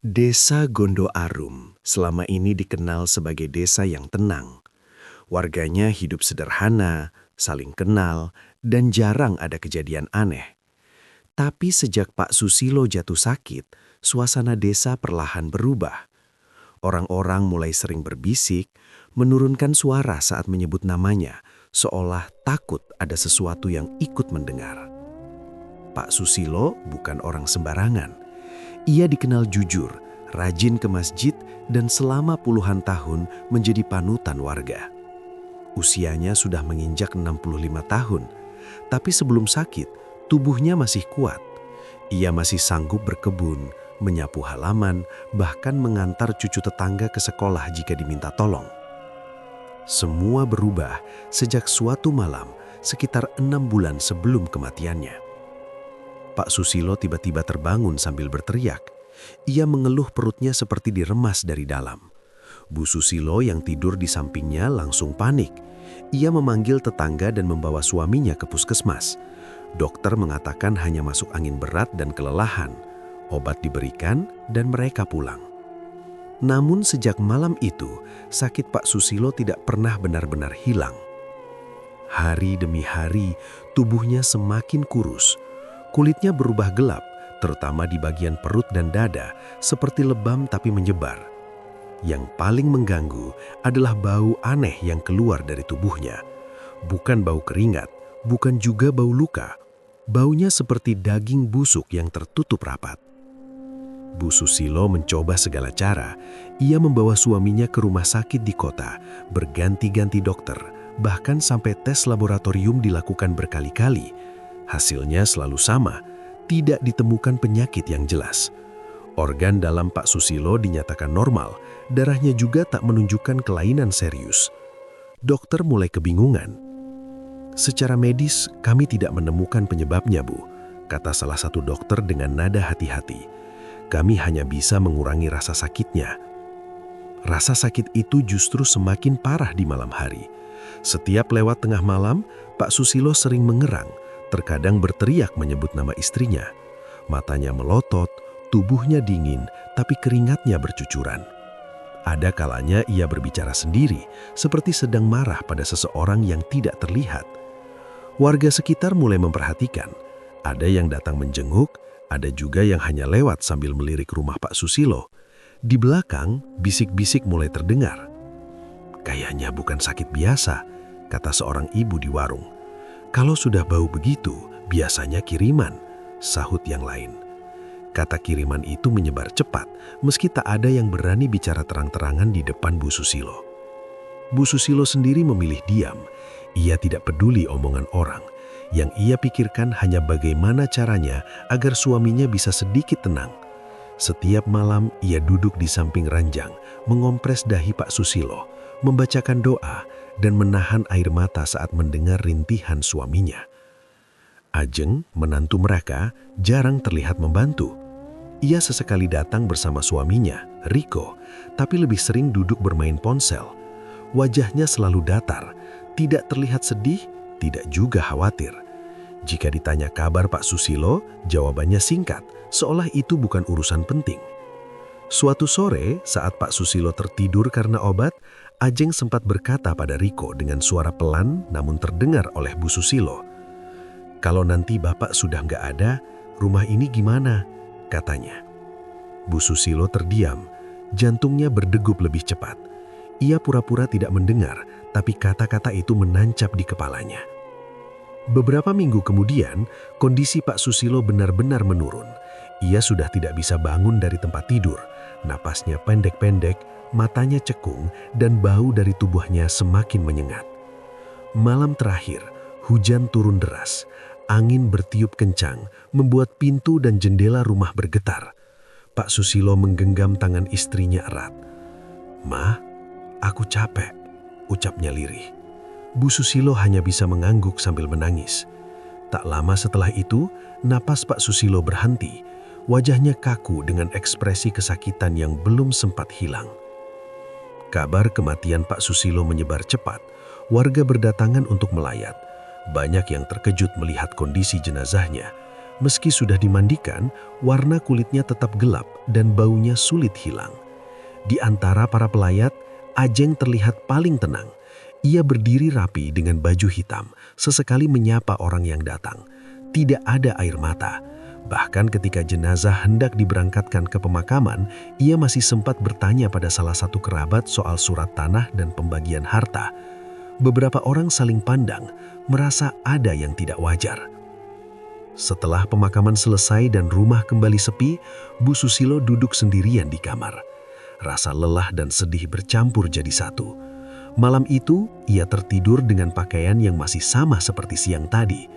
Desa Gondo Arum selama ini dikenal sebagai desa yang tenang. Warganya hidup sederhana, saling kenal, dan jarang ada kejadian aneh. Tapi sejak Pak Susilo jatuh sakit, suasana desa perlahan berubah. Orang-orang mulai sering berbisik, menurunkan suara saat menyebut namanya, seolah takut ada sesuatu yang ikut mendengar. Pak Susilo bukan orang sembarangan. Ia dikenal jujur, rajin ke masjid, dan selama puluhan tahun menjadi panutan warga. Usianya sudah menginjak 65 tahun, tapi sebelum sakit, tubuhnya masih kuat. Ia masih sanggup berkebun, menyapu halaman, bahkan mengantar cucu tetangga ke sekolah jika diminta tolong. Semua berubah sejak suatu malam sekitar 6 bulan sebelum kematiannya. Pak Susilo tiba-tiba terbangun sambil berteriak. Ia mengeluh perutnya seperti diremas dari dalam. Bu Susilo yang tidur di sampingnya langsung panik. Ia memanggil tetangga dan membawa suaminya ke puskesmas. Dokter mengatakan hanya masuk angin berat dan kelelahan. Obat diberikan dan mereka pulang. Namun sejak malam itu, sakit Pak Susilo tidak pernah benar-benar hilang. Hari demi hari, tubuhnya semakin kurus. Kulitnya berubah gelap, terutama di bagian perut dan dada, seperti lebam tapi menyebar. Yang paling mengganggu adalah bau aneh yang keluar dari tubuhnya. Bukan bau keringat, bukan juga bau luka. Baunya seperti daging busuk yang tertutup rapat. Bu Susilo mencoba segala cara. Ia membawa suaminya ke rumah sakit di kota, berganti-ganti dokter, bahkan sampai tes laboratorium dilakukan berkali-kali. Hasilnya selalu sama, tidak ditemukan penyakit yang jelas. Organ dalam Pak Susilo dinyatakan normal, darahnya juga tak menunjukkan kelainan serius. Dokter mulai kebingungan. "Secara medis, kami tidak menemukan penyebabnya, Bu," kata salah satu dokter dengan nada hati-hati. "Kami hanya bisa mengurangi rasa sakitnya." Rasa sakit itu justru semakin parah di malam hari. Setiap lewat tengah malam, Pak Susilo sering mengerang, terkadang berteriak menyebut nama istrinya. Matanya melotot, tubuhnya dingin, tapi keringatnya bercucuran. Ada kalanya ia berbicara sendiri, seperti sedang marah pada seseorang yang tidak terlihat. Warga sekitar mulai memperhatikan. Ada yang datang menjenguk, ada juga yang hanya lewat sambil melirik rumah Pak Susilo. Di belakang, bisik-bisik mulai terdengar. "Kayaknya bukan sakit biasa," kata seorang ibu di warung. "Kalau sudah bau begitu, biasanya kiriman," sahut yang lain. Kata kiriman itu menyebar cepat, meski tak ada yang berani bicara terang-terangan di depan Bu Susilo. Bu Susilo sendiri memilih diam. Ia tidak peduli omongan orang. Yang ia pikirkan hanya bagaimana caranya agar suaminya bisa sedikit tenang. Setiap malam ia duduk di samping ranjang, mengompres dahi Pak Susilo, membacakan doa, dan menahan air mata saat mendengar rintihan suaminya. Ajeng, menantu mereka, jarang terlihat membantu. Ia sesekali datang bersama suaminya, Riko, tapi lebih sering duduk bermain ponsel. Wajahnya selalu datar, tidak terlihat sedih, tidak juga khawatir. Jika ditanya kabar Pak Susilo, jawabannya singkat, seolah itu bukan urusan penting. Suatu sore, saat Pak Susilo tertidur karena obat, Ajeng sempat berkata pada Riko dengan suara pelan namun terdengar oleh Bu Susilo. "Kalau nanti Bapak sudah nggak ada, rumah ini gimana?" katanya. Bu Susilo terdiam, jantungnya berdegup lebih cepat. Ia pura-pura tidak mendengar, tapi kata-kata itu menancap di kepalanya. Beberapa minggu kemudian, kondisi Pak Susilo benar-benar menurun. Ia sudah tidak bisa bangun dari tempat tidur, napasnya pendek-pendek, matanya cekung, dan bau dari tubuhnya semakin menyengat. Malam terakhir, hujan turun deras. Angin bertiup kencang, membuat pintu dan jendela rumah bergetar. Pak Susilo menggenggam tangan istrinya erat. "Ma, aku capek," ucapnya lirih. Bu Susilo hanya bisa mengangguk sambil menangis. Tak lama setelah itu, napas Pak Susilo berhenti. Wajahnya kaku dengan ekspresi kesakitan yang belum sempat hilang. Kabar kematian Pak Susilo menyebar cepat. Warga berdatangan untuk melayat. Banyak yang terkejut melihat kondisi jenazahnya. Meski sudah dimandikan, warna kulitnya tetap gelap dan baunya sulit hilang. Di antara para pelayat, Ajeng terlihat paling tenang. Ia berdiri rapi dengan baju hitam, sesekali menyapa orang yang datang. Tidak ada air mata. Bahkan ketika jenazah hendak diberangkatkan ke pemakaman, ia masih sempat bertanya pada salah satu kerabat soal surat tanah dan pembagian harta. Beberapa orang saling pandang, merasa ada yang tidak wajar. Setelah pemakaman selesai dan rumah kembali sepi, Bu Susilo duduk sendirian di kamar. Rasa lelah dan sedih bercampur jadi satu. Malam itu, ia tertidur dengan pakaian yang masih sama seperti siang tadi.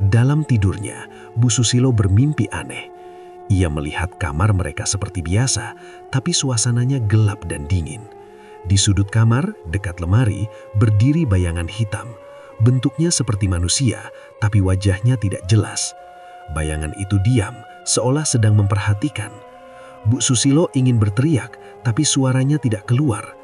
Dalam tidurnya, Bu Susilo bermimpi aneh. Ia melihat kamar mereka seperti biasa, tapi suasananya gelap dan dingin. Di sudut kamar, dekat lemari, berdiri bayangan hitam. Bentuknya seperti manusia, tapi wajahnya tidak jelas. Bayangan itu diam, seolah sedang memperhatikan. Bu Susilo ingin berteriak, tapi suaranya tidak keluar.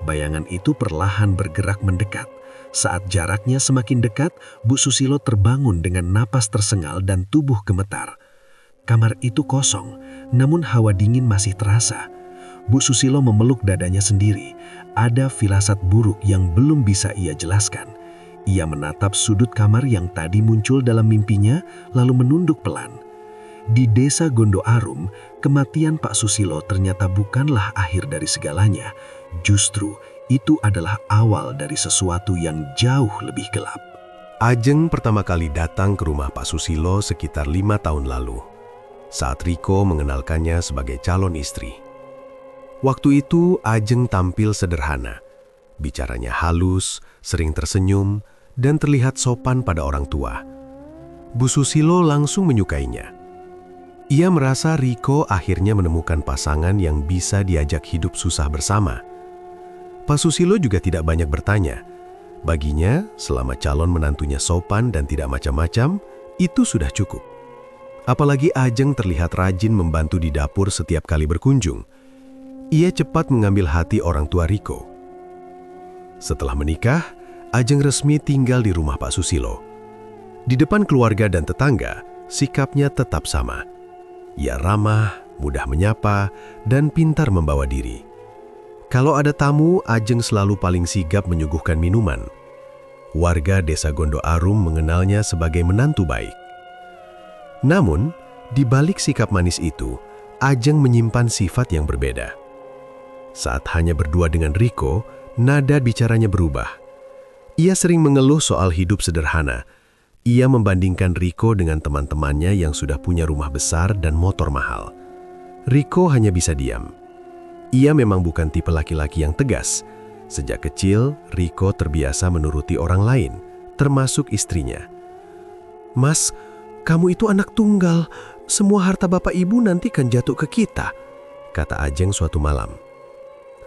Bayangan itu perlahan bergerak mendekat. Saat jaraknya semakin dekat, Bu Susilo terbangun dengan napas tersengal dan tubuh gemetar. Kamar itu kosong, namun hawa dingin masih terasa. Bu Susilo memeluk dadanya sendiri. Ada firasat buruk yang belum bisa ia jelaskan. Ia menatap sudut kamar yang tadi muncul dalam mimpinya, lalu menunduk pelan. Di desa Gondo Arum, kematian Pak Susilo ternyata bukanlah akhir dari segalanya. Justru itu adalah awal dari sesuatu yang jauh lebih gelap. Ajeng pertama kali datang ke rumah Pak Susilo sekitar 5 tahun lalu, saat Riko mengenalkannya sebagai calon istri. Waktu itu Ajeng tampil sederhana, bicaranya halus, sering tersenyum, dan terlihat sopan pada orang tua. Bu Susilo langsung menyukainya. Ia merasa Riko akhirnya menemukan pasangan yang bisa diajak hidup susah bersama. Pak Susilo juga tidak banyak bertanya. Baginya, selama calon menantunya sopan dan tidak macam-macam, itu sudah cukup. Apalagi Ajeng terlihat rajin membantu di dapur setiap kali berkunjung. Ia cepat mengambil hati orang tua Riko. Setelah menikah, Ajeng resmi tinggal di rumah Pak Susilo. Di depan keluarga dan tetangga, sikapnya tetap sama. Ia ramah, mudah menyapa, dan pintar membawa diri. Kalau ada tamu, Ajeng selalu paling sigap menyuguhkan minuman. Warga desa Gondo Arum mengenalnya sebagai menantu baik. Namun, di balik sikap manis itu, Ajeng menyimpan sifat yang berbeda. Saat hanya berdua dengan Riko, nada bicaranya berubah. Ia sering mengeluh soal hidup sederhana. Ia membandingkan Riko dengan teman-temannya yang sudah punya rumah besar dan motor mahal. Riko hanya bisa diam. Ia memang bukan tipe laki-laki yang tegas. Sejak kecil, Riko terbiasa menuruti orang lain, termasuk istrinya. "Mas, kamu itu anak tunggal. Semua harta bapak ibu nanti kan jatuh ke kita," kata Ajeng suatu malam.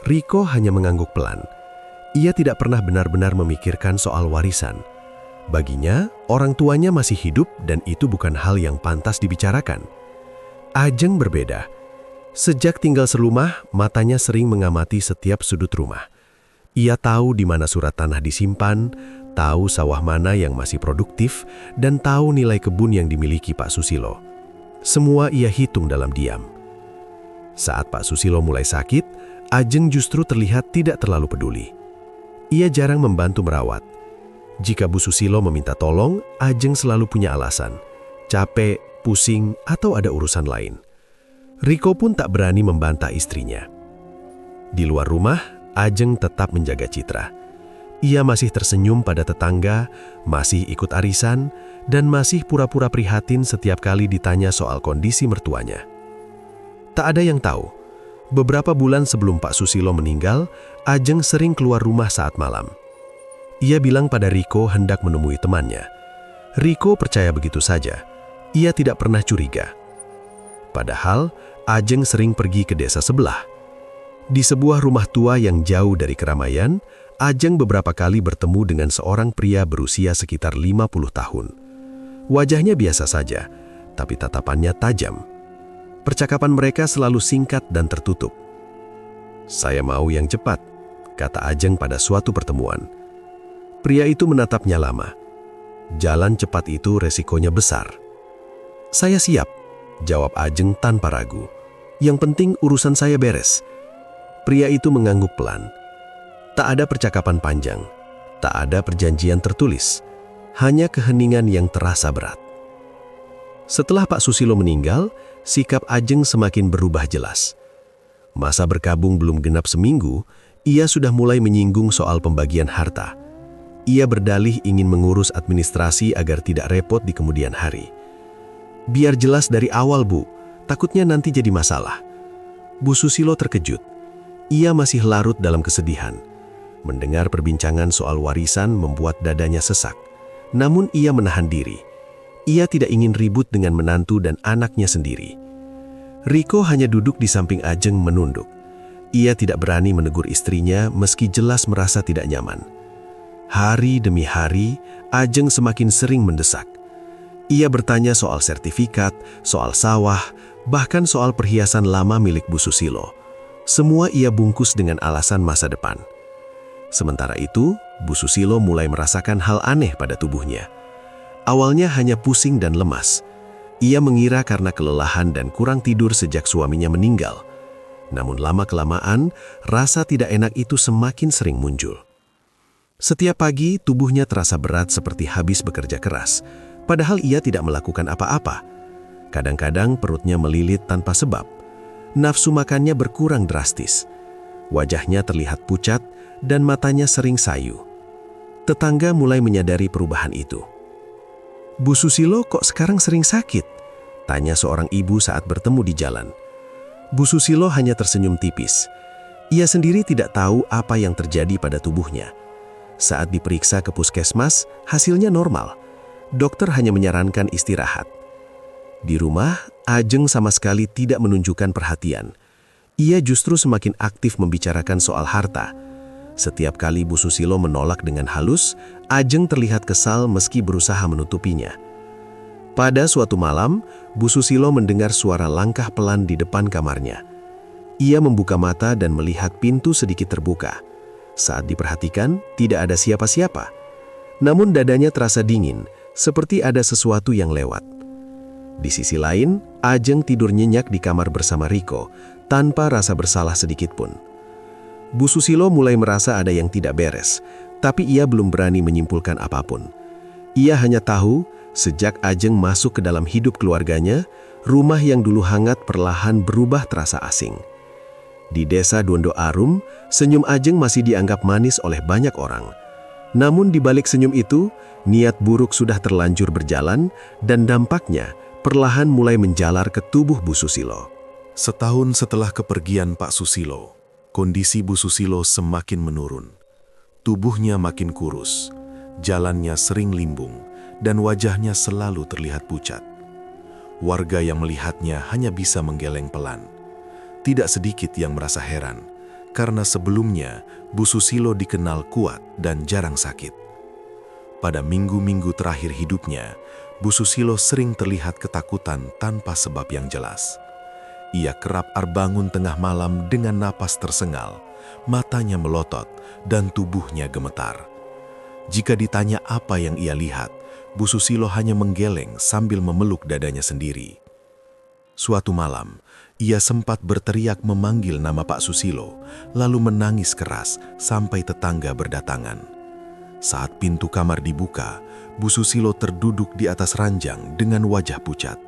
Riko hanya mengangguk pelan. Ia tidak pernah benar-benar memikirkan soal warisan. Baginya, orang tuanya masih hidup dan itu bukan hal yang pantas dibicarakan. Ajeng berbeda. Sejak tinggal serumah, matanya sering mengamati setiap sudut rumah. Ia tahu di mana surat tanah disimpan, tahu sawah mana yang masih produktif, dan tahu nilai kebun yang dimiliki Pak Susilo. Semua ia hitung dalam diam. Saat Pak Susilo mulai sakit, Ajeng justru terlihat tidak terlalu peduli. Ia jarang membantu merawat. Jika Bu Susilo meminta tolong, Ajeng selalu punya alasan. Capek, pusing, atau ada urusan lain. Riko pun tak berani membantah istrinya. Di luar rumah, Ajeng tetap menjaga citra. Ia masih tersenyum pada tetangga, masih ikut arisan, dan masih pura-pura prihatin setiap kali ditanya soal kondisi mertuanya. Tak ada yang tahu. Beberapa bulan sebelum Pak Susilo meninggal, Ajeng sering keluar rumah saat malam. Ia bilang pada Riko hendak menemui temannya. Riko percaya begitu saja. Ia tidak pernah curiga. Padahal, Ajeng sering pergi ke desa sebelah. Di sebuah rumah tua yang jauh dari keramaian, Ajeng beberapa kali bertemu dengan seorang pria berusia sekitar 50 tahun. Wajahnya biasa saja, tapi tatapannya tajam. Percakapan mereka selalu singkat dan tertutup. "Saya mau yang cepat," kata Ajeng pada suatu pertemuan. Pria itu menatapnya lama. Jalan cepat itu resikonya besar. "Saya siap," jawab Ajeng tanpa ragu. "Yang penting urusan saya beres." Pria itu mengangguk pelan. Tak ada percakapan panjang, tak ada perjanjian tertulis, hanya keheningan yang terasa berat. Setelah Pak Susilo meninggal, sikap Ajeng semakin berubah jelas. Masa berkabung belum genap seminggu, ia sudah mulai menyinggung soal pembagian harta. Ia berdalih ingin mengurus administrasi agar tidak repot di kemudian hari. "Biar jelas dari awal, Bu, takutnya nanti jadi masalah." Bu Susilo terkejut. Ia masih larut dalam kesedihan. Mendengar perbincangan soal warisan membuat dadanya sesak. Namun ia menahan diri. Ia tidak ingin ribut dengan menantu dan anaknya sendiri. Riko hanya duduk di samping Ajeng menunduk. Ia tidak berani menegur istrinya meski jelas merasa tidak nyaman. Hari demi hari, Ajeng semakin sering mendesak. Ia bertanya soal sertifikat, soal sawah, bahkan soal perhiasan lama milik Bu Susilo. Semua ia bungkus dengan alasan masa depan. Sementara itu, Bu Susilo mulai merasakan hal aneh pada tubuhnya. Awalnya hanya pusing dan lemas. Ia mengira karena kelelahan dan kurang tidur sejak suaminya meninggal. Namun lama-kelamaan, rasa tidak enak itu semakin sering muncul. Setiap pagi, tubuhnya terasa berat seperti habis bekerja keras, padahal ia tidak melakukan apa-apa. Kadang-kadang perutnya melilit tanpa sebab. Nafsu makannya berkurang drastis. Wajahnya terlihat pucat dan matanya sering sayu. Tetangga mulai menyadari perubahan itu. "Bu Susilo kok sekarang sering sakit?" tanya seorang ibu saat bertemu di jalan. Bu Susilo hanya tersenyum tipis. Ia sendiri tidak tahu apa yang terjadi pada tubuhnya. Saat diperiksa ke puskesmas, hasilnya normal. Dokter hanya menyarankan istirahat. Di rumah, Ajeng sama sekali tidak menunjukkan perhatian. Ia justru semakin aktif membicarakan soal harta. Setiap kali Bu Susilo menolak dengan halus, Ajeng terlihat kesal meski berusaha menutupinya. Pada suatu malam, Bu Susilo mendengar suara langkah pelan di depan kamarnya. Ia membuka mata dan melihat pintu sedikit terbuka. Saat diperhatikan, tidak ada siapa-siapa. Namun dadanya terasa dingin, seperti ada sesuatu yang lewat. Di sisi lain, Ajeng tidur nyenyak di kamar bersama Riko, tanpa rasa bersalah sedikit pun. Bu Susilo mulai merasa ada yang tidak beres, tapi ia belum berani menyimpulkan apapun. Ia hanya tahu, sejak Ajeng masuk ke dalam hidup keluarganya, rumah yang dulu hangat perlahan berubah terasa asing. Di desa Dondo Arum, senyum Ajeng masih dianggap manis oleh banyak orang. Namun di balik senyum itu, niat buruk sudah terlanjur berjalan dan dampaknya perlahan mulai menjalar ke tubuh Bu Susilo. Setahun setelah kepergian Pak Susilo, kondisi Bu Susilo semakin menurun. Tubuhnya makin kurus, jalannya sering limbung, dan wajahnya selalu terlihat pucat. Warga yang melihatnya hanya bisa menggeleng pelan. Tidak sedikit yang merasa heran, karena sebelumnya Bu Susilo dikenal kuat dan jarang sakit. Pada minggu-minggu terakhir hidupnya, Bu Susilo sering terlihat ketakutan tanpa sebab yang jelas. Ia kerap bangun tengah malam dengan napas tersengal, matanya melotot, dan tubuhnya gemetar. Jika ditanya apa yang ia lihat, Bu Susilo hanya menggeleng sambil memeluk dadanya sendiri. Suatu malam, ia sempat berteriak memanggil nama Pak Susilo, lalu menangis keras sampai tetangga berdatangan. Saat pintu kamar dibuka, Bu Susilo terduduk di atas ranjang dengan wajah pucat.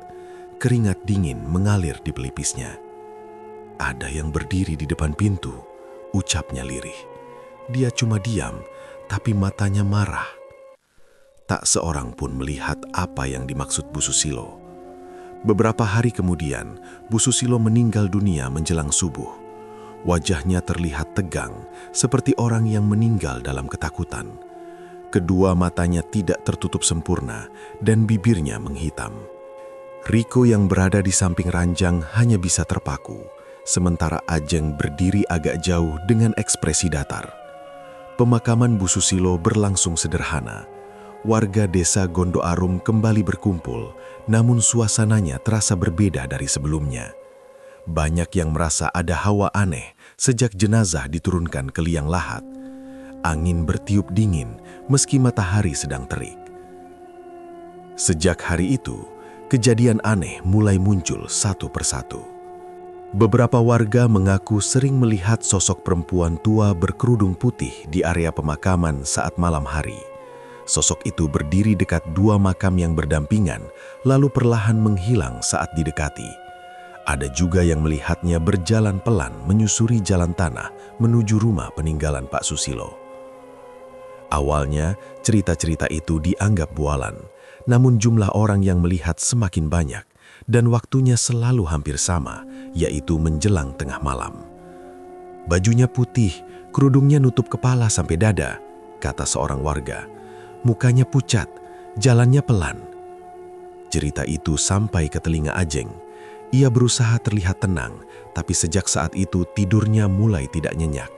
Keringat dingin mengalir di pelipisnya. "Ada yang berdiri di depan pintu," ucapnya lirih. Dia cuma diam, tapi matanya marah. Tak seorang pun melihat apa yang dimaksud Bu Susilo. Beberapa hari kemudian, Bu Susilo meninggal dunia menjelang subuh. Wajahnya terlihat tegang, seperti orang yang meninggal dalam ketakutan. Kedua matanya tidak tertutup sempurna, dan bibirnya menghitam. Riko yang berada di samping ranjang hanya bisa terpaku, sementara Ajeng berdiri agak jauh dengan ekspresi datar. Pemakaman Bu Susilo berlangsung sederhana. Warga desa Gondo Arum kembali berkumpul, namun suasananya terasa berbeda dari sebelumnya. Banyak yang merasa ada hawa aneh sejak jenazah diturunkan ke liang lahat. Angin bertiup dingin meski matahari sedang terik. Sejak hari itu, kejadian aneh mulai muncul satu persatu. Beberapa warga mengaku sering melihat sosok perempuan tua berkerudung putih di area pemakaman saat malam hari. Sosok itu berdiri dekat dua makam yang berdampingan, lalu perlahan menghilang saat didekati. Ada juga yang melihatnya berjalan pelan menyusuri jalan tanah menuju rumah peninggalan Pak Susilo. Awalnya, cerita-cerita itu dianggap bualan, namun jumlah orang yang melihat semakin banyak, dan waktunya selalu hampir sama, yaitu menjelang tengah malam. Bajunya putih, kerudungnya nutup kepala sampai dada, kata seorang warga. Mukanya pucat, jalannya pelan. Cerita itu sampai ke telinga Ajeng. Ia berusaha terlihat tenang, tapi sejak saat itu tidurnya mulai tidak nyenyak.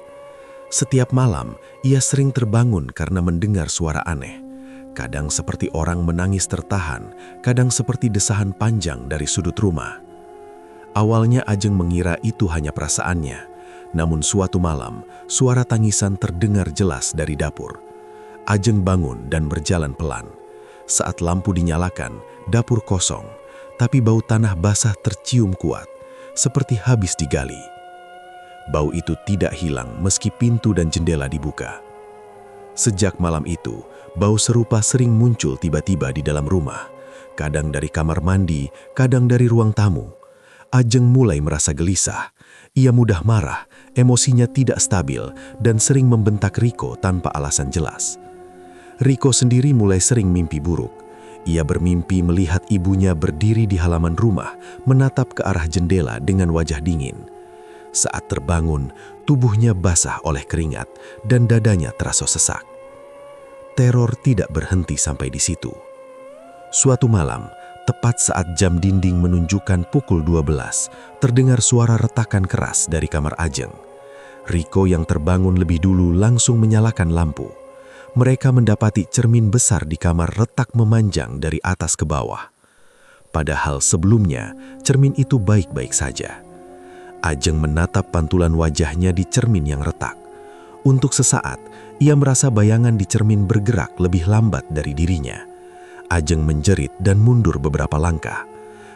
Setiap malam, ia sering terbangun karena mendengar suara aneh. Kadang seperti orang menangis tertahan, kadang seperti desahan panjang dari sudut rumah. Awalnya Ajeng mengira itu hanya perasaannya, namun suatu malam, suara tangisan terdengar jelas dari dapur. Ajeng bangun dan berjalan pelan. Saat lampu dinyalakan, dapur kosong, tapi bau tanah basah tercium kuat, seperti habis digali. Bau itu tidak hilang meski pintu dan jendela dibuka. Sejak malam itu, bau serupa sering muncul tiba-tiba di dalam rumah. Kadang dari kamar mandi, kadang dari ruang tamu. Ajeng mulai merasa gelisah. Ia mudah marah, emosinya tidak stabil, dan sering membentak Riko tanpa alasan jelas. Riko sendiri mulai sering mimpi buruk. Ia bermimpi melihat ibunya berdiri di halaman rumah, menatap ke arah jendela dengan wajah dingin. Saat terbangun, tubuhnya basah oleh keringat dan dadanya terasa sesak. Teror tidak berhenti sampai di situ. Suatu malam, tepat saat jam dinding menunjukkan pukul 12, terdengar suara retakan keras dari kamar Ajeng. Riko yang terbangun lebih dulu langsung menyalakan lampu. Mereka mendapati cermin besar di kamar retak memanjang dari atas ke bawah. Padahal sebelumnya, cermin itu baik-baik saja. Ajeng menatap pantulan wajahnya di cermin yang retak. Untuk sesaat, ia merasa bayangan di cermin bergerak lebih lambat dari dirinya. Ajeng menjerit dan mundur beberapa langkah.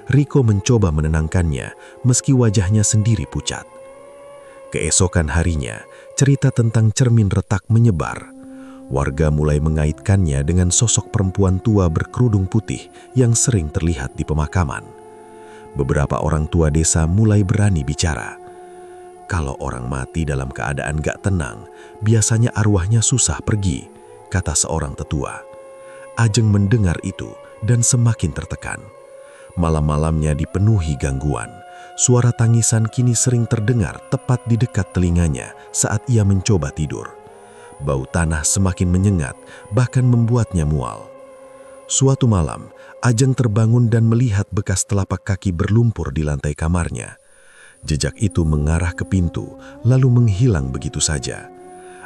Riko mencoba menenangkannya, meski wajahnya sendiri pucat. Keesokan harinya, cerita tentang cermin retak menyebar. Warga mulai mengaitkannya dengan sosok perempuan tua berkerudung putih yang sering terlihat di pemakaman. Beberapa orang tua desa mulai berani bicara. Kalau orang mati dalam keadaan gak tenang, biasanya arwahnya susah pergi, kata seorang tetua. Ajeng mendengar itu dan semakin tertekan. Malam-malamnya dipenuhi gangguan. Suara tangisan kini sering terdengar tepat di dekat telinganya saat ia mencoba tidur. Bau tanah semakin menyengat, bahkan membuatnya mual. Suatu malam, Ajeng terbangun dan melihat bekas telapak kaki berlumpur di lantai kamarnya. Jejak itu mengarah ke pintu, lalu menghilang begitu saja.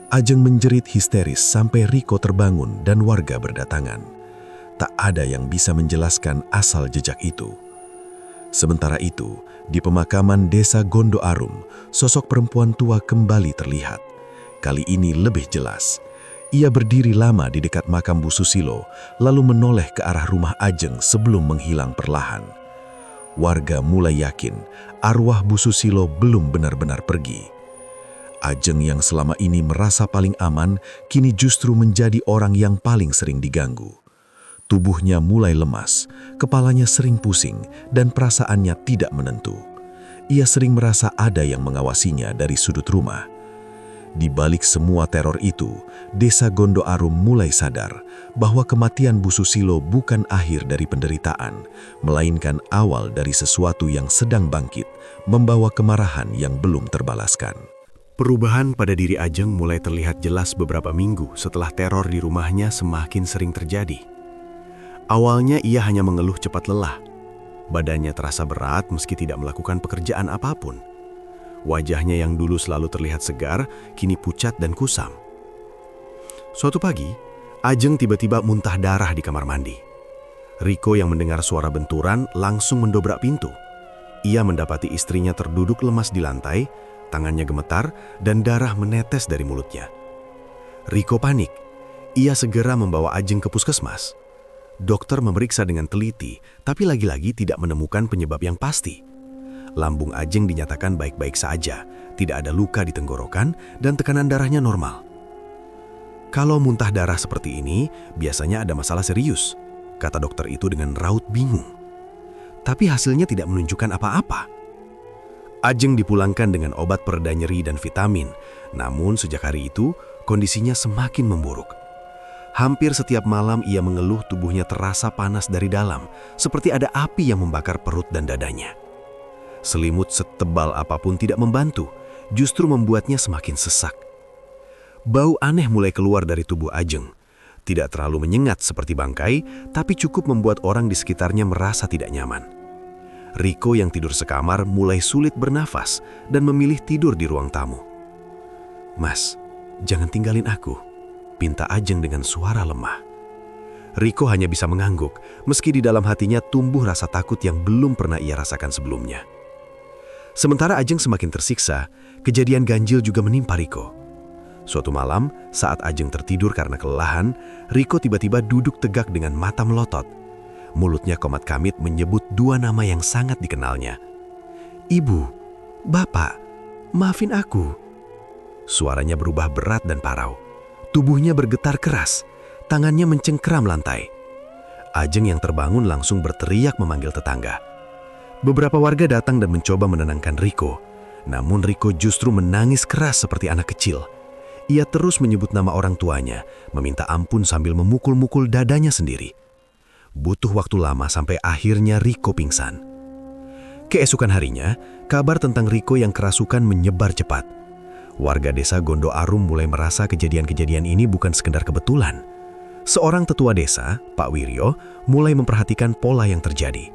Ajeng menjerit histeris sampai Riko terbangun dan warga berdatangan. Tak ada yang bisa menjelaskan asal jejak itu. Sementara itu, di pemakaman desa Gondo Arum, sosok perempuan tua kembali terlihat. Kali ini lebih jelas. Ia berdiri lama di dekat makam Bu Susilo, lalu menoleh ke arah rumah Ajeng sebelum menghilang perlahan. Warga mulai yakin arwah Bu Susilo belum benar-benar pergi. Ajeng yang selama ini merasa paling aman, kini justru menjadi orang yang paling sering diganggu. Tubuhnya mulai lemas, kepalanya sering pusing, dan perasaannya tidak menentu. Ia sering merasa ada yang mengawasinya dari sudut rumah. Di balik semua teror itu, desa Gondo Arum mulai sadar bahwa kematian Bu Susilo bukan akhir dari penderitaan, melainkan awal dari sesuatu yang sedang bangkit, membawa kemarahan yang belum terbalaskan. Perubahan pada diri Ajeng mulai terlihat jelas beberapa minggu setelah teror di rumahnya semakin sering terjadi. Awalnya ia hanya mengeluh cepat lelah. Badannya terasa berat meski tidak melakukan pekerjaan apapun. Wajahnya yang dulu selalu terlihat segar, kini pucat dan kusam. Suatu pagi, Ajeng tiba-tiba muntah darah di kamar mandi. Riko yang mendengar suara benturan langsung mendobrak pintu. Ia mendapati istrinya terduduk lemas di lantai, tangannya gemetar, dan darah menetes dari mulutnya. Riko panik. Ia segera membawa Ajeng ke puskesmas. Dokter memeriksa dengan teliti, tapi lagi-lagi tidak menemukan penyebab yang pasti. Lambung Ajeng dinyatakan baik-baik saja, tidak ada luka di tenggorokan, dan tekanan darahnya normal. Kalau muntah darah seperti ini, biasanya ada masalah serius, kata dokter itu dengan raut bingung. Tapi hasilnya tidak menunjukkan apa-apa. Ajeng dipulangkan dengan obat pereda nyeri dan vitamin, namun sejak hari itu, kondisinya semakin memburuk. Hampir setiap malam ia mengeluh tubuhnya terasa panas dari dalam, seperti ada api yang membakar perut dan dadanya. Selimut setebal apapun tidak membantu, justru membuatnya semakin sesak. Bau aneh mulai keluar dari tubuh Ajeng. Tidak terlalu menyengat seperti bangkai, tapi cukup membuat orang di sekitarnya merasa tidak nyaman. Riko yang tidur sekamar mulai sulit bernafas dan memilih tidur di ruang tamu. "Mas, jangan tinggalin aku," pinta Ajeng dengan suara lemah. Riko hanya bisa mengangguk, meski di dalam hatinya tumbuh rasa takut yang belum pernah ia rasakan sebelumnya. Sementara Ajeng semakin tersiksa, kejadian ganjil juga menimpa Riko. Suatu malam, saat Ajeng tertidur karena kelelahan, Riko tiba-tiba duduk tegak dengan mata melotot. Mulutnya komat kamit menyebut dua nama yang sangat dikenalnya. "Ibu, Bapak, maafin aku." Suaranya berubah berat dan parau. Tubuhnya bergetar keras, tangannya mencengkeram lantai. Ajeng yang terbangun langsung berteriak memanggil tetangga. Beberapa warga datang dan mencoba menenangkan Riko, namun Riko justru menangis keras seperti anak kecil. Ia terus menyebut nama orang tuanya, meminta ampun sambil memukul-mukul dadanya sendiri. Butuh waktu lama sampai akhirnya Riko pingsan. Keesokan harinya, kabar tentang Riko yang kerasukan menyebar cepat. Warga desa Gondo Arum mulai merasa kejadian-kejadian ini bukan sekedar kebetulan. Seorang tetua desa, Pak Wiryo, mulai memperhatikan pola yang terjadi.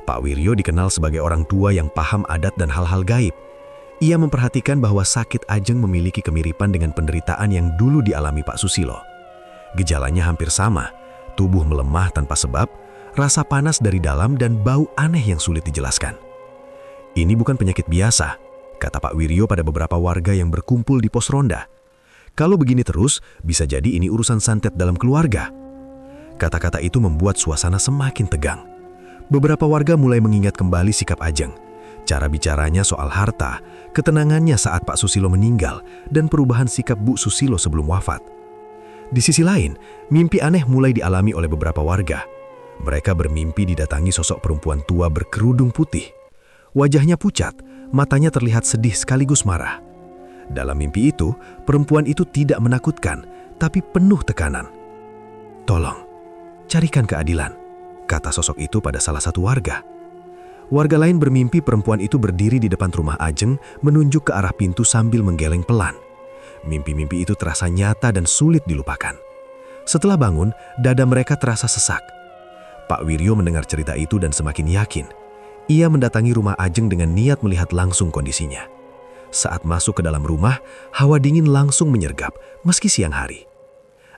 Pak Wiryo dikenal sebagai orang tua yang paham adat dan hal-hal gaib. Ia memperhatikan bahwa sakit Ajeng memiliki kemiripan dengan penderitaan yang dulu dialami Pak Susilo. Gejalanya hampir sama, tubuh melemah tanpa sebab, rasa panas dari dalam dan bau aneh yang sulit dijelaskan. "Ini bukan penyakit biasa," kata Pak Wiryo pada beberapa warga yang berkumpul di pos ronda. "Kalau begini terus, bisa jadi ini urusan santet dalam keluarga." Kata-kata itu membuat suasana semakin tegang. Beberapa warga mulai mengingat kembali sikap Ajeng. Cara bicaranya soal harta, ketenangannya saat Pak Susilo meninggal, dan perubahan sikap Bu Susilo sebelum wafat. Di sisi lain, mimpi aneh mulai dialami oleh beberapa warga. Mereka bermimpi didatangi sosok perempuan tua berkerudung putih. Wajahnya pucat, matanya terlihat sedih sekaligus marah. Dalam mimpi itu, perempuan itu tidak menakutkan, tapi penuh tekanan. "Tolong, carikan keadilan," kata sosok itu pada salah satu warga. Warga lain bermimpi perempuan itu berdiri di depan rumah Ajeng, menunjuk ke arah pintu sambil menggeleng pelan. Mimpi-mimpi itu terasa nyata dan sulit dilupakan. Setelah bangun, dada mereka terasa sesak. Pak Wiryo mendengar cerita itu dan semakin yakin. Ia mendatangi rumah Ajeng dengan niat melihat langsung kondisinya. Saat masuk ke dalam rumah, hawa dingin langsung menyergap, meski siang hari.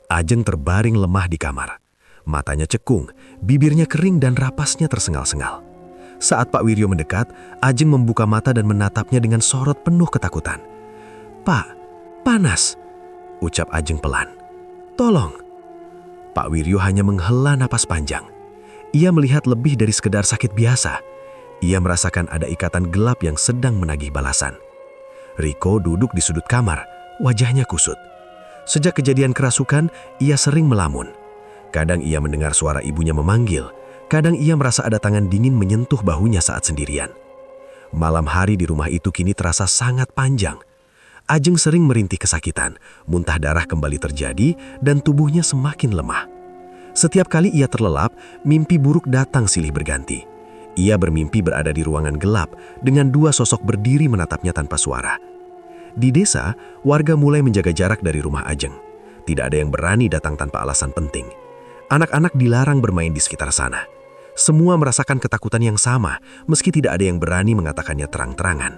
Ajeng terbaring lemah di kamar. Matanya cekung, bibirnya kering dan rapasnya tersengal-sengal. Saat Pak Wiryo mendekat, Ajeng membuka mata dan menatapnya dengan sorot penuh ketakutan. "Pak, panas," ucap Ajeng pelan. "Tolong." Pak Wiryo hanya menghela napas panjang. Ia melihat lebih dari sekedar sakit biasa. Ia merasakan ada ikatan gelap yang sedang menagih balasan. Riko duduk di sudut kamar, wajahnya kusut. Sejak kejadian kerasukan, ia sering melamun. Kadang ia mendengar suara ibunya memanggil, kadang ia merasa ada tangan dingin menyentuh bahunya saat sendirian. Malam hari di rumah itu kini terasa sangat panjang. Ajeng sering merintih kesakitan, muntah darah kembali terjadi, dan tubuhnya semakin lemah. Setiap kali ia terlelap, mimpi buruk datang silih berganti. Ia bermimpi berada di ruangan gelap, dengan dua sosok berdiri menatapnya tanpa suara. Di desa, warga mulai menjaga jarak dari rumah Ajeng. Tidak ada yang berani datang tanpa alasan penting. Anak-anak dilarang bermain di sekitar sana. Semua merasakan ketakutan yang sama, meski tidak ada yang berani mengatakannya terang-terangan.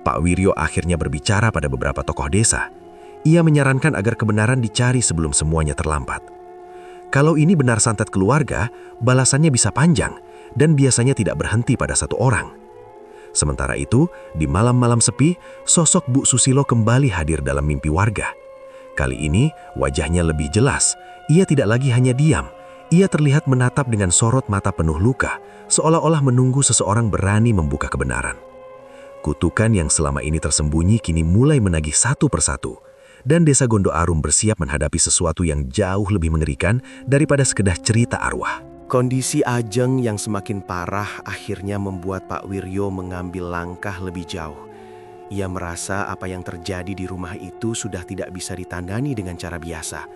Pak Wiryo akhirnya berbicara pada beberapa tokoh desa. Ia menyarankan agar kebenaran dicari sebelum semuanya terlambat. Kalau ini benar santet keluarga, balasannya bisa panjang, dan biasanya tidak berhenti pada satu orang. Sementara itu, di malam-malam sepi, sosok Bu Susilo kembali hadir dalam mimpi warga. Kali ini, wajahnya lebih jelas. Ia tidak lagi hanya diam. Ia terlihat menatap dengan sorot mata penuh luka, seolah-olah menunggu seseorang berani membuka kebenaran. Kutukan yang selama ini tersembunyi kini mulai menagih satu persatu, dan desa Gondo Arum bersiap menghadapi sesuatu yang jauh lebih mengerikan daripada sekedar cerita arwah. Kondisi Ajeng yang semakin parah akhirnya membuat Pak Wiryo mengambil langkah lebih jauh. Ia merasa apa yang terjadi di rumah itu sudah tidak bisa ditandani dengan cara biasa.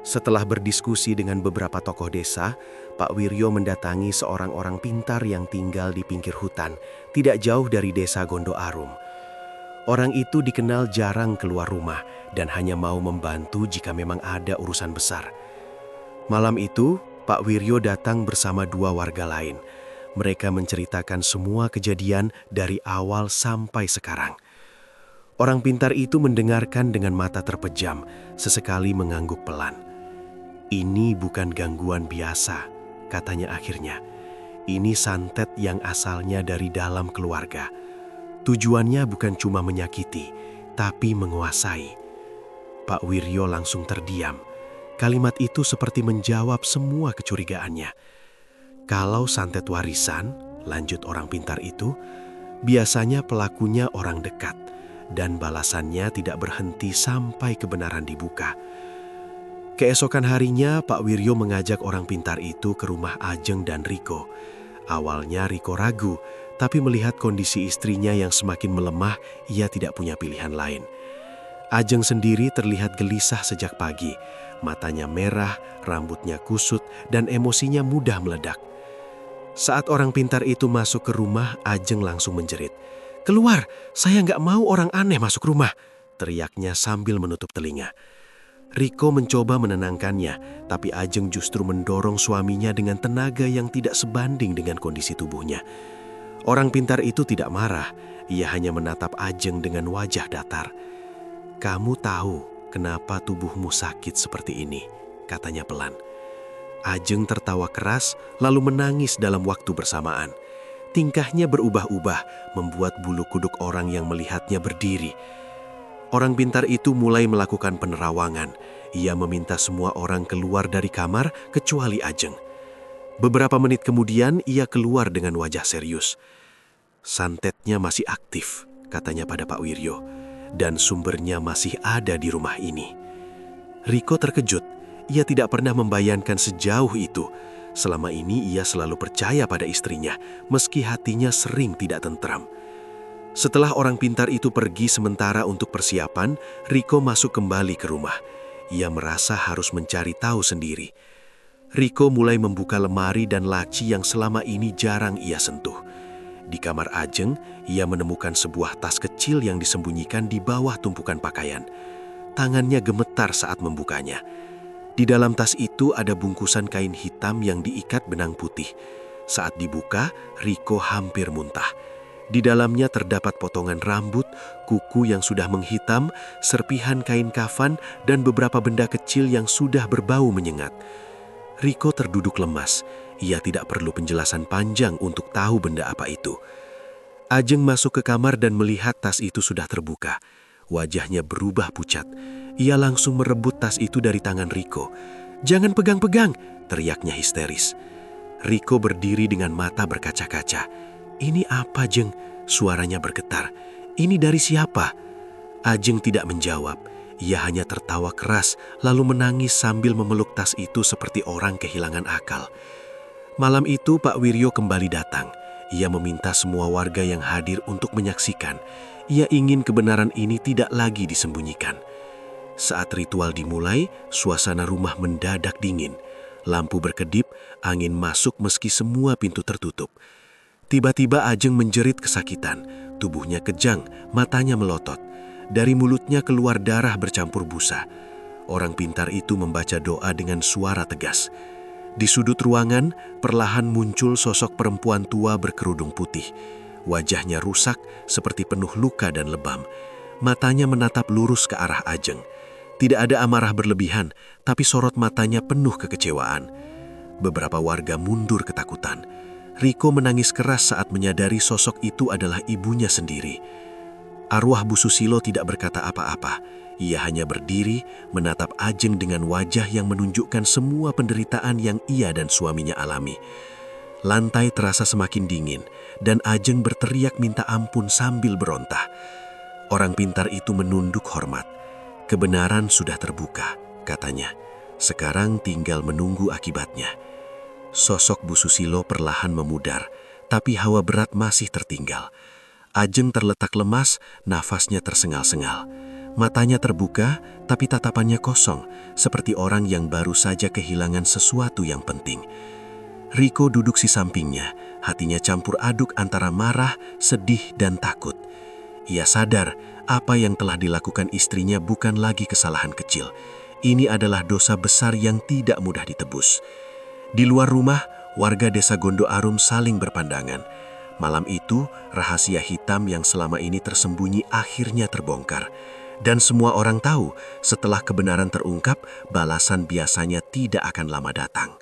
Setelah berdiskusi dengan beberapa tokoh desa, Pak Wiryo mendatangi seorang orang pintar yang tinggal di pinggir hutan, tidak jauh dari desa Gondo Arum. Orang itu dikenal jarang keluar rumah dan hanya mau membantu jika memang ada urusan besar. Malam itu, Pak Wiryo datang bersama dua warga lain. Mereka menceritakan semua kejadian dari awal sampai sekarang. Orang pintar itu mendengarkan dengan mata terpejam, sesekali mengangguk pelan. "Ini bukan gangguan biasa," katanya akhirnya. "Ini santet yang asalnya dari dalam keluarga. Tujuannya bukan cuma menyakiti, tapi menguasai." Pak Wiryo langsung terdiam. Kalimat itu seperti menjawab semua kecurigaannya. "Kalau santet warisan," lanjut orang pintar itu, "biasanya pelakunya orang dekat, dan balasannya tidak berhenti sampai kebenaran dibuka." Keesokan harinya, Pak Wiryo mengajak orang pintar itu ke rumah Ajeng dan Riko. Awalnya Riko ragu, tapi melihat kondisi istrinya yang semakin melemah, ia tidak punya pilihan lain. Ajeng sendiri terlihat gelisah sejak pagi. Matanya merah, rambutnya kusut, dan emosinya mudah meledak. Saat orang pintar itu masuk ke rumah, Ajeng langsung menjerit. "Keluar, saya nggak mau orang aneh masuk rumah," teriaknya sambil menutup telinga. Riko mencoba menenangkannya, tapi Ajeng justru mendorong suaminya dengan tenaga yang tidak sebanding dengan kondisi tubuhnya. Orang pintar itu tidak marah, ia hanya menatap Ajeng dengan wajah datar. "Kamu tahu kenapa tubuhmu sakit seperti ini?" katanya pelan. Ajeng tertawa keras, lalu menangis dalam waktu bersamaan. Tingkahnya berubah-ubah, membuat bulu kuduk orang yang melihatnya berdiri. Orang pintar itu mulai melakukan penerawangan. Ia meminta semua orang keluar dari kamar kecuali Ajeng. Beberapa menit kemudian ia keluar dengan wajah serius. "Santetnya masih aktif," katanya pada Pak Wiryo, "dan sumbernya masih ada di rumah ini." Riko terkejut. Ia tidak pernah membayangkan sejauh itu. Selama ini ia selalu percaya pada istrinya, meski hatinya sering tidak tentram. Setelah orang pintar itu pergi sementara untuk persiapan, Riko masuk kembali ke rumah. Ia merasa harus mencari tahu sendiri. Riko mulai membuka lemari dan laci yang selama ini jarang ia sentuh. Di kamar Ajeng, ia menemukan sebuah tas kecil yang disembunyikan di bawah tumpukan pakaian. Tangannya gemetar saat membukanya. Di dalam tas itu ada bungkusan kain hitam yang diikat benang putih. Saat dibuka, Riko hampir muntah. Di dalamnya terdapat potongan rambut, kuku yang sudah menghitam, serpihan kain kafan, dan beberapa benda kecil yang sudah berbau menyengat. Riko terduduk lemas. Ia tidak perlu penjelasan panjang untuk tahu benda apa itu. Ajeng masuk ke kamar dan melihat tas itu sudah terbuka. Wajahnya berubah pucat. Ia langsung merebut tas itu dari tangan Riko. "Jangan pegang-pegang!" teriaknya histeris. Riko berdiri dengan mata berkaca-kaca. "Ini apa, Jeng?" Suaranya bergetar. "Ini dari siapa?" Ajeng tidak menjawab. Ia hanya tertawa keras, lalu menangis sambil memeluk tas itu seperti orang kehilangan akal. Malam itu Pak Wiryo kembali datang. Ia meminta semua warga yang hadir untuk menyaksikan. Ia ingin kebenaran ini tidak lagi disembunyikan. Saat ritual dimulai, suasana rumah mendadak dingin. Lampu berkedip, angin masuk meski semua pintu tertutup. Tiba-tiba Ajeng menjerit kesakitan. Tubuhnya kejang, matanya melotot. Dari mulutnya keluar darah bercampur busa. Orang pintar itu membaca doa dengan suara tegas. Di sudut ruangan, perlahan muncul sosok perempuan tua berkerudung putih. Wajahnya rusak, seperti penuh luka dan lebam. Matanya menatap lurus ke arah Ajeng. Tidak ada amarah berlebihan, tapi sorot matanya penuh kekecewaan. Beberapa warga mundur ketakutan. Riko menangis keras saat menyadari sosok itu adalah ibunya sendiri. Arwah Bu Susilo tidak berkata apa-apa. Ia hanya berdiri, menatap Ajeng dengan wajah yang menunjukkan semua penderitaan yang ia dan suaminya alami. Lantai terasa semakin dingin, dan Ajeng berteriak minta ampun sambil berontah. Orang pintar itu menunduk hormat. Kebenaran sudah terbuka, katanya. Sekarang tinggal menunggu akibatnya. Sosok Bu Susilo perlahan memudar, tapi hawa berat masih tertinggal. Ajeng terletak lemas, nafasnya tersengal-sengal. Matanya terbuka, tapi tatapannya kosong, seperti orang yang baru saja kehilangan sesuatu yang penting. Riko duduk di sampingnya, hatinya campur aduk antara marah, sedih, dan takut. Ia sadar apa yang telah dilakukan istrinya bukan lagi kesalahan kecil. Ini adalah dosa besar yang tidak mudah ditebus. Di luar rumah, warga desa Gondo Arum saling berpandangan. Malam itu, rahasia hitam yang selama ini tersembunyi akhirnya terbongkar. Dan semua orang tahu, setelah kebenaran terungkap, balasan biasanya tidak akan lama datang.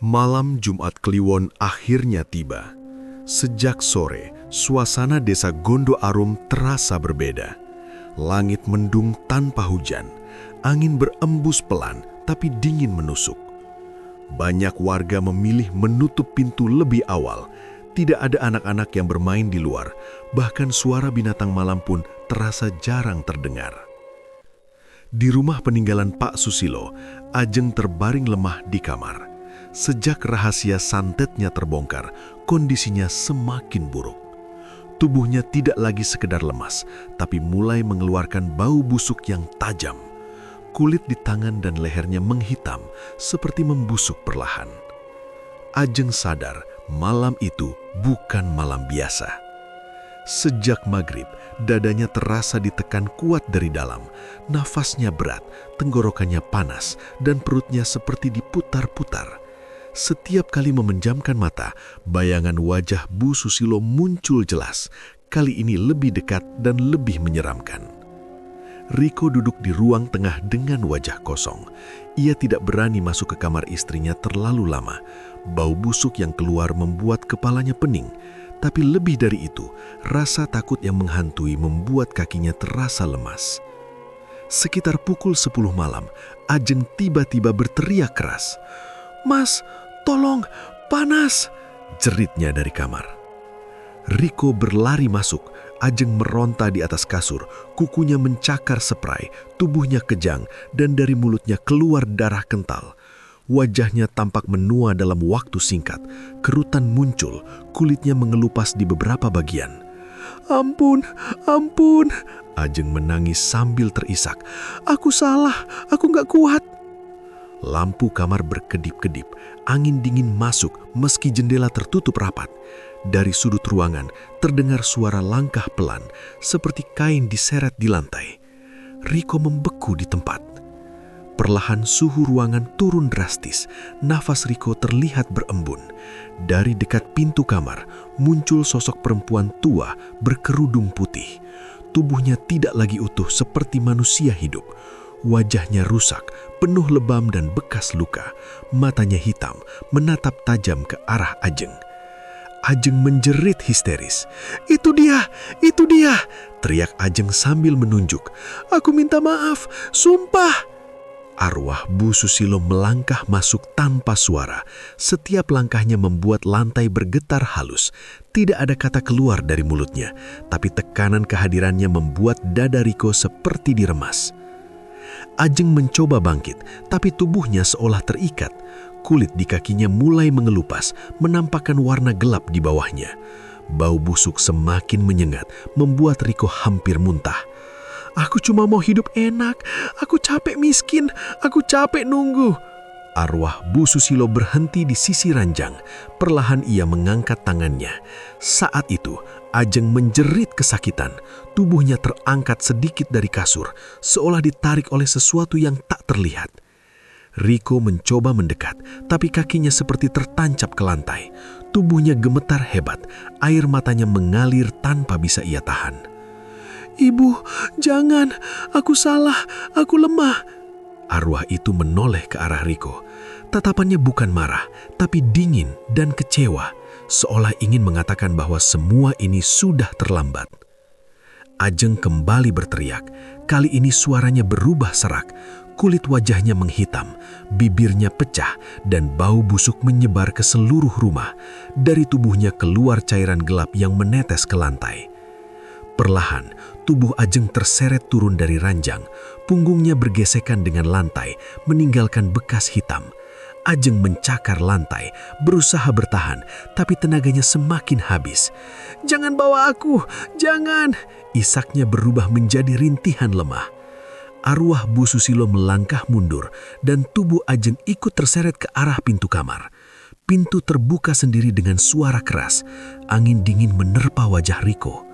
Malam Jumat Kliwon akhirnya tiba. Sejak sore, suasana desa Gondo Arum terasa berbeda. Langit mendung tanpa hujan, angin berembus pelan tapi dingin menusuk. Banyak warga memilih menutup pintu lebih awal. Tidak ada anak-anak yang bermain di luar, bahkan suara binatang malam pun terasa jarang terdengar. Di rumah peninggalan Pak Susilo, Ajeng terbaring lemah di kamar. Sejak rahasia santetnya terbongkar, kondisinya semakin buruk. Tubuhnya tidak lagi sekedar lemas, tapi mulai mengeluarkan bau busuk yang tajam. Kulit di tangan dan lehernya menghitam, seperti membusuk perlahan. Ajeng sadar malam itu bukan malam biasa. Sejak maghrib, dadanya terasa ditekan kuat dari dalam. Nafasnya berat, tenggorokannya panas, dan perutnya seperti diputar-putar. Setiap kali memejamkan mata, bayangan wajah Bu Susilo muncul jelas. Kali ini lebih dekat dan lebih menyeramkan. Riko duduk di ruang tengah dengan wajah kosong. Ia tidak berani masuk ke kamar istrinya terlalu lama. Bau busuk yang keluar membuat kepalanya pening. Tapi lebih dari itu, rasa takut yang menghantui membuat kakinya terasa lemas. Sekitar pukul 10 malam, Ajeng tiba-tiba berteriak keras. "Mas, tolong, panas!" jeritnya dari kamar. Riko berlari masuk. Ajeng meronta di atas kasur, kukunya mencakar spray, tubuhnya kejang, dan dari mulutnya keluar darah kental. Wajahnya tampak menua dalam waktu singkat. Kerutan muncul, kulitnya mengelupas di beberapa bagian. "Ampun, ampun!" Ajeng menangis sambil terisak. "Aku salah, aku gak kuat." Lampu kamar berkedip-kedip, angin dingin masuk meski jendela tertutup rapat. Dari sudut ruangan terdengar suara langkah pelan, seperti kain diseret di lantai. Riko membeku di tempat. Perlahan suhu ruangan turun drastis, nafas Riko terlihat berembun. Dari dekat pintu kamar, muncul sosok perempuan tua berkerudung putih. Tubuhnya tidak lagi utuh seperti manusia hidup. Wajahnya rusak, penuh lebam dan bekas luka. Matanya hitam, menatap tajam ke arah Ajeng. Ajeng menjerit histeris. Itu dia! Itu dia!" teriak Ajeng sambil menunjuk. "Aku minta maaf, sumpah!" Arwah Bu Susilo melangkah masuk tanpa suara. Setiap langkahnya membuat lantai bergetar halus. Tidak ada kata keluar dari mulutnya, tapi tekanan kehadirannya membuat dada Riko seperti diremas. Ajeng mencoba bangkit, tapi tubuhnya seolah terikat. Kulit di kakinya mulai mengelupas, menampakkan warna gelap di bawahnya. Bau busuk semakin menyengat, membuat Riko hampir muntah. "Aku cuma mau hidup enak, aku capek miskin, aku capek nunggu." Arwah Bu Susilo berhenti di sisi ranjang. Perlahan ia mengangkat tangannya. Saat itu, Ajeng menjerit kesakitan. Tubuhnya terangkat sedikit dari kasur, seolah ditarik oleh sesuatu yang tak terlihat. Riko mencoba mendekat, tapi kakinya seperti tertancap ke lantai. Tubuhnya gemetar hebat, air matanya mengalir tanpa bisa ia tahan. "Ibu, jangan, aku salah, aku lemah." Arwah itu menoleh ke arah Riko. Tatapannya bukan marah, tapi dingin dan kecewa, seolah ingin mengatakan bahwa semua ini sudah terlambat. Ajeng kembali berteriak. Kali ini suaranya berubah serak. Kulit wajahnya menghitam, bibirnya pecah, dan bau busuk menyebar ke seluruh rumah. Dari tubuhnya keluar cairan gelap yang menetes ke lantai. Perlahan, tubuh Ajeng terseret turun dari ranjang. Punggungnya bergesekan dengan lantai, meninggalkan bekas hitam. Ajeng mencakar lantai, berusaha bertahan, tapi tenaganya semakin habis. "Jangan bawa aku, jangan!" Isaknya berubah menjadi rintihan lemah. Arwah Bu Susilo melangkah mundur dan tubuh Ajeng ikut terseret ke arah pintu kamar. Pintu terbuka sendiri dengan suara keras. Angin dingin menerpa wajah Riko.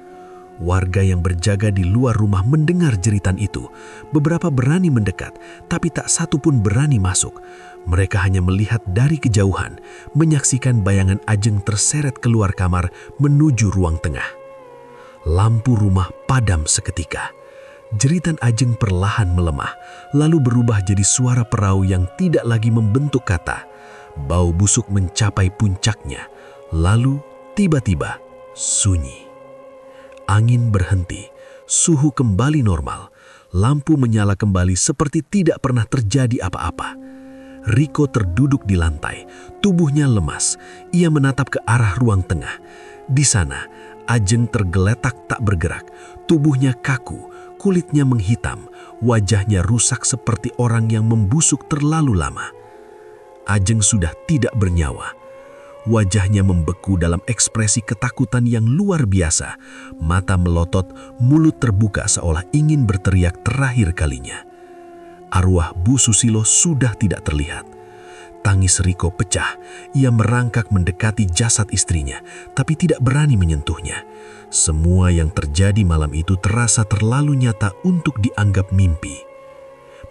Warga yang berjaga di luar rumah mendengar jeritan itu. Beberapa berani mendekat, tapi tak satu pun berani masuk. Mereka hanya melihat dari kejauhan, menyaksikan bayangan Ajeng terseret keluar kamar menuju ruang tengah. Lampu rumah padam seketika. Jeritan Ajeng perlahan melemah, lalu berubah jadi suara perahu yang tidak lagi membentuk kata. Bau busuk mencapai puncaknya, lalu tiba-tiba sunyi. Angin berhenti, suhu kembali normal, lampu menyala kembali seperti tidak pernah terjadi apa-apa. Riko terduduk di lantai, tubuhnya lemas. Ia menatap ke arah ruang tengah. Di sana, Ajeng tergeletak tak bergerak, tubuhnya kaku, kulitnya menghitam, wajahnya rusak seperti orang yang membusuk terlalu lama. Ajeng sudah tidak bernyawa. Wajahnya membeku dalam ekspresi ketakutan yang luar biasa. Mata melotot, mulut terbuka seolah ingin berteriak terakhir kalinya. Arwah Bu Susilo sudah tidak terlihat. Tangis Riko pecah. Ia merangkak mendekati jasad istrinya, tapi tidak berani menyentuhnya. Semua yang terjadi malam itu terasa terlalu nyata untuk dianggap mimpi.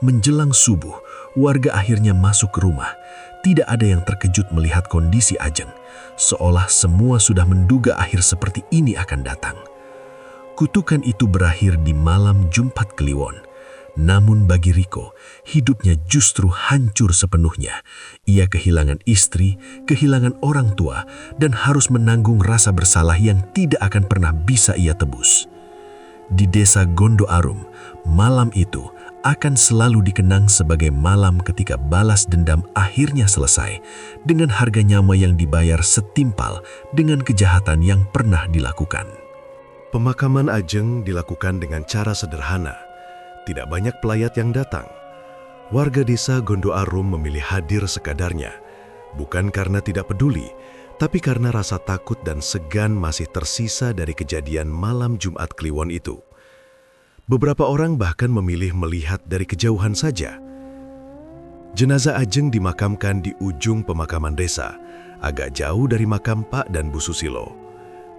Menjelang subuh, warga akhirnya masuk ke rumah. Tidak ada yang terkejut melihat kondisi Ajeng, seolah semua sudah menduga akhir seperti ini akan datang. Kutukan itu berakhir di malam Jumat Kliwon. Namun bagi Riko, hidupnya justru hancur sepenuhnya. Ia kehilangan istri, kehilangan orang tua, dan harus menanggung rasa bersalah yang tidak akan pernah bisa ia tebus. Di desa Gondo Arum, malam itu akan selalu dikenang sebagai malam ketika balas dendam akhirnya selesai, dengan harga nyawa yang dibayar setimpal dengan kejahatan yang pernah dilakukan. Pemakaman Ajeng dilakukan dengan cara sederhana. Tidak banyak pelayat yang datang. Warga desa Gondo Arum memilih hadir sekadarnya, bukan karena tidak peduli, tapi karena rasa takut dan segan masih tersisa dari kejadian malam Jumat Kliwon itu. Beberapa orang bahkan memilih melihat dari kejauhan saja. Jenazah Ajeng dimakamkan di ujung pemakaman desa, agak jauh dari makam Pak dan Bu Susilo.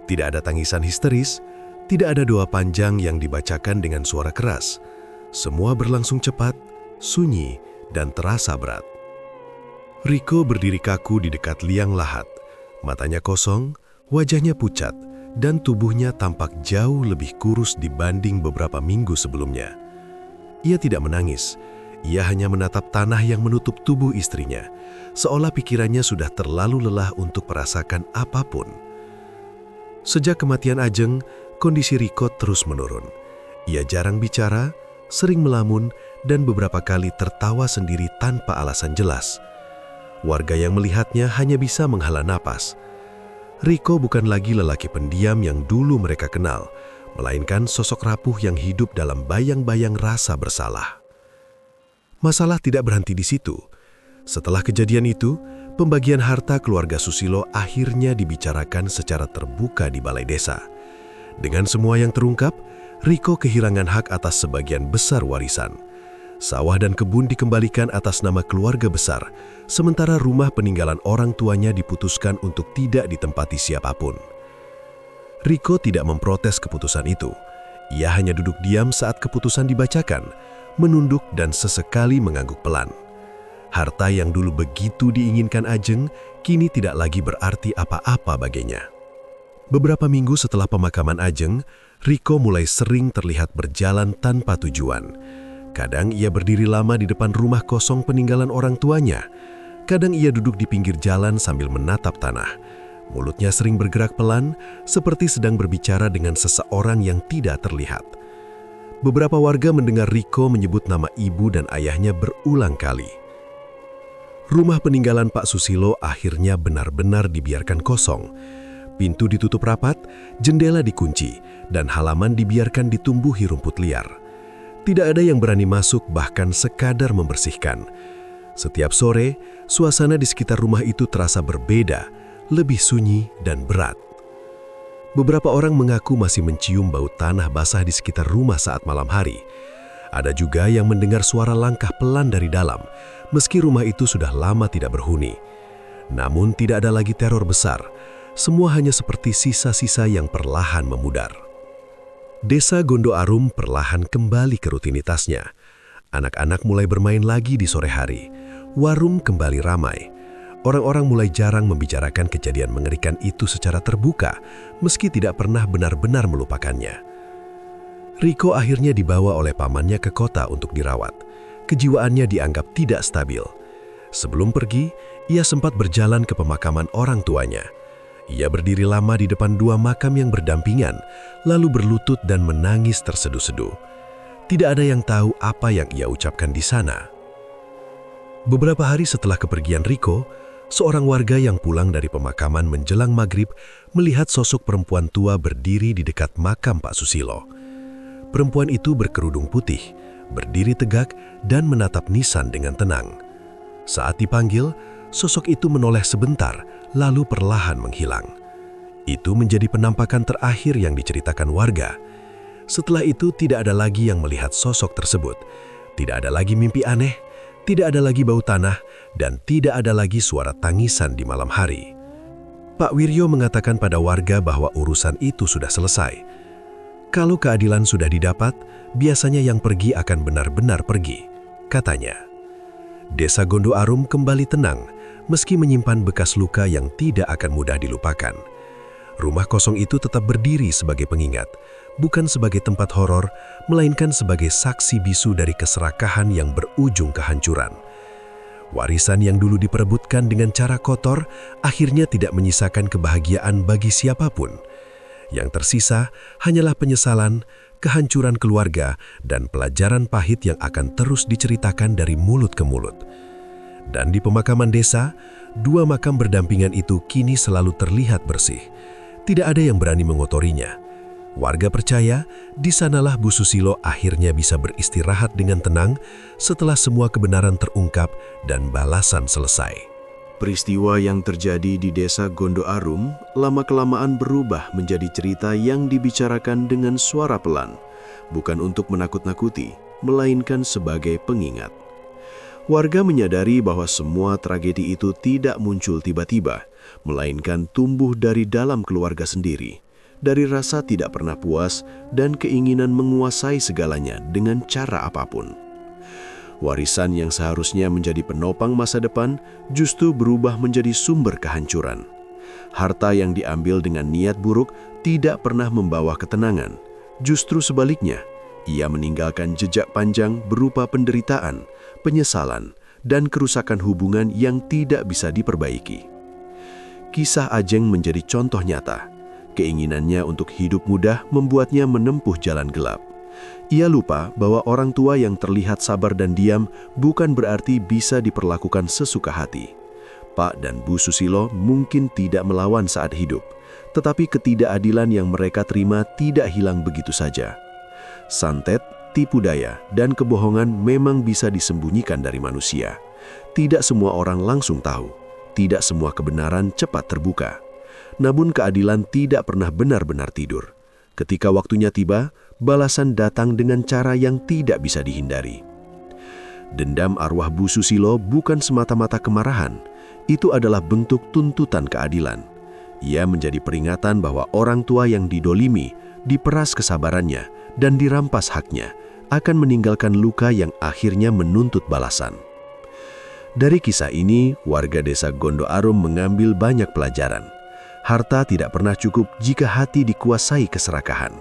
Tidak ada tangisan histeris, tidak ada doa panjang yang dibacakan dengan suara keras. Semua berlangsung cepat, sunyi, dan terasa berat. Riko berdiri kaku di dekat liang lahat. Matanya kosong, wajahnya pucat, dan tubuhnya tampak jauh lebih kurus dibanding beberapa minggu sebelumnya. Ia tidak menangis, ia hanya menatap tanah yang menutup tubuh istrinya, seolah pikirannya sudah terlalu lelah untuk merasakan apapun. Sejak kematian Ajeng, kondisi Riko terus menurun. Ia jarang bicara, sering melamun, dan beberapa kali tertawa sendiri tanpa alasan jelas. Warga yang melihatnya hanya bisa menghela napas. Riko bukan lagi lelaki pendiam yang dulu mereka kenal, melainkan sosok rapuh yang hidup dalam bayang-bayang rasa bersalah. Masalah tidak berhenti di situ. Setelah kejadian itu, pembagian harta keluarga Susilo akhirnya dibicarakan secara terbuka di balai desa. Dengan semua yang terungkap, Riko kehilangan hak atas sebagian besar warisan. Sawah dan kebun dikembalikan atas nama keluarga besar, sementara rumah peninggalan orang tuanya diputuskan untuk tidak ditempati siapapun. Riko tidak memprotes keputusan itu. Ia hanya duduk diam saat keputusan dibacakan, menunduk dan sesekali mengangguk pelan. Harta yang dulu begitu diinginkan Ajeng, kini tidak lagi berarti apa-apa baginya. Beberapa minggu setelah pemakaman Ajeng, Riko mulai sering terlihat berjalan tanpa tujuan. Kadang ia berdiri lama di depan rumah kosong peninggalan orang tuanya. Kadang ia duduk di pinggir jalan sambil menatap tanah. Mulutnya sering bergerak pelan, seperti sedang berbicara dengan seseorang yang tidak terlihat. Beberapa warga mendengar Riko menyebut nama ibu dan ayahnya berulang kali. Rumah peninggalan Pak Susilo akhirnya benar-benar dibiarkan kosong. Pintu ditutup rapat, jendela dikunci, dan halaman dibiarkan ditumbuhi rumput liar. Tidak ada yang berani masuk, bahkan sekadar membersihkan. Setiap sore, suasana di sekitar rumah itu terasa berbeda, lebih sunyi dan berat. Beberapa orang mengaku masih mencium bau tanah basah di sekitar rumah saat malam hari. Ada juga yang mendengar suara langkah pelan dari dalam, meski rumah itu sudah lama tidak berhuni. Namun tidak ada lagi teror besar, semua hanya seperti sisa-sisa yang perlahan memudar. Desa Gondo Arum perlahan kembali ke rutinitasnya. Anak-anak mulai bermain lagi di sore hari. Warung kembali ramai. Orang-orang mulai jarang membicarakan kejadian mengerikan itu secara terbuka, meski tidak pernah benar-benar melupakannya. Riko akhirnya dibawa oleh pamannya ke kota untuk dirawat. Kejiwaannya dianggap tidak stabil. Sebelum pergi, ia sempat berjalan ke pemakaman orang tuanya. Ia berdiri lama di depan dua makam yang berdampingan, lalu berlutut dan menangis terseduh-seduh. Tidak ada yang tahu apa yang ia ucapkan di sana. Beberapa hari setelah kepergian Riko, seorang warga yang pulang dari pemakaman menjelang maghrib melihat sosok perempuan tua berdiri di dekat makam Pak Susilo. Perempuan itu berkerudung putih, berdiri tegak dan menatap nisan dengan tenang. Saat dipanggil, sosok itu menoleh sebentar, lalu perlahan menghilang. Itu menjadi penampakan terakhir yang diceritakan warga. Setelah itu tidak ada lagi yang melihat sosok tersebut. Tidak ada lagi mimpi aneh, tidak ada lagi bau tanah, dan tidak ada lagi suara tangisan di malam hari. Pak Wiryo mengatakan pada warga bahwa urusan itu sudah selesai. Kalau keadilan sudah didapat, biasanya yang pergi akan benar-benar pergi, katanya. Desa Gondo Arum kembali tenang, meski menyimpan bekas luka yang tidak akan mudah dilupakan. Rumah kosong itu tetap berdiri sebagai pengingat, bukan sebagai tempat horor, melainkan sebagai saksi bisu dari keserakahan yang berujung kehancuran. Warisan yang dulu diperebutkan dengan cara kotor akhirnya tidak menyisakan kebahagiaan bagi siapapun. Yang tersisa hanyalah penyesalan, kehancuran keluarga, dan pelajaran pahit yang akan terus diceritakan dari mulut ke mulut. Dan di pemakaman desa, dua makam berdampingan itu kini selalu terlihat bersih. Tidak ada yang berani mengotorinya. Warga percaya, di sanalah Bu Susilo akhirnya bisa beristirahat dengan tenang setelah semua kebenaran terungkap dan balasan selesai. Peristiwa yang terjadi di desa Gondo Arum lama-kelamaan berubah menjadi cerita yang dibicarakan dengan suara pelan, bukan untuk menakut-nakuti, melainkan sebagai pengingat. Warga menyadari bahwa semua tragedi itu tidak muncul tiba-tiba, melainkan tumbuh dari dalam keluarga sendiri, dari rasa tidak pernah puas dan keinginan menguasai segalanya dengan cara apapun. Warisan yang seharusnya menjadi penopang masa depan justru berubah menjadi sumber kehancuran. Harta yang diambil dengan niat buruk tidak pernah membawa ketenangan. Justru sebaliknya, ia meninggalkan jejak panjang berupa penderitaan, penyesalan, dan kerusakan hubungan yang tidak bisa diperbaiki. Kisah Ajeng menjadi contoh nyata. Keinginannya untuk hidup mudah membuatnya menempuh jalan gelap. Ia lupa bahwa orang tua yang terlihat sabar dan diam bukan berarti bisa diperlakukan sesuka hati. Pak dan Bu Susilo mungkin tidak melawan saat hidup, tetapi ketidakadilan yang mereka terima tidak hilang begitu saja. Santet, tipu daya, dan kebohongan memang bisa disembunyikan dari manusia. Tidak semua orang langsung tahu, tidak semua kebenaran cepat terbuka. Namun keadilan tidak pernah benar-benar tidur. Ketika waktunya tiba, balasan datang dengan cara yang tidak bisa dihindari. Dendam arwah Bu Susilo bukan semata-mata kemarahan, itu adalah bentuk tuntutan keadilan. Ia menjadi peringatan bahwa orang tua yang didolimi, diperas kesabarannya, dan dirampas haknya, akan meninggalkan luka yang akhirnya menuntut balasan. Dari kisah ini, warga desa Gondo Arum mengambil banyak pelajaran. Harta tidak pernah cukup jika hati dikuasai keserakahan.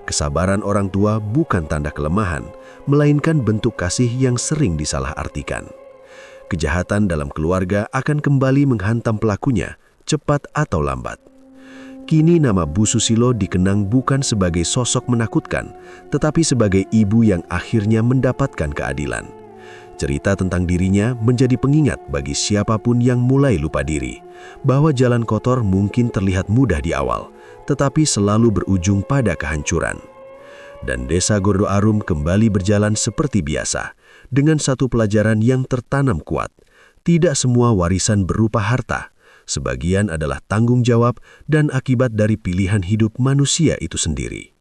Kesabaran orang tua bukan tanda kelemahan, melainkan bentuk kasih yang sering disalahartikan. Kejahatan dalam keluarga akan kembali menghantam pelakunya cepat atau lambat. Kini nama Bu Susilo dikenang bukan sebagai sosok menakutkan, tetapi sebagai ibu yang akhirnya mendapatkan keadilan. Cerita tentang dirinya menjadi pengingat bagi siapapun yang mulai lupa diri, bahwa jalan kotor mungkin terlihat mudah di awal, tetapi selalu berujung pada kehancuran. Dan Desa Gordo Arum kembali berjalan seperti biasa, dengan satu pelajaran yang tertanam kuat. Tidak semua warisan berupa harta, sebagian adalah tanggung jawab dan akibat dari pilihan hidup manusia itu sendiri.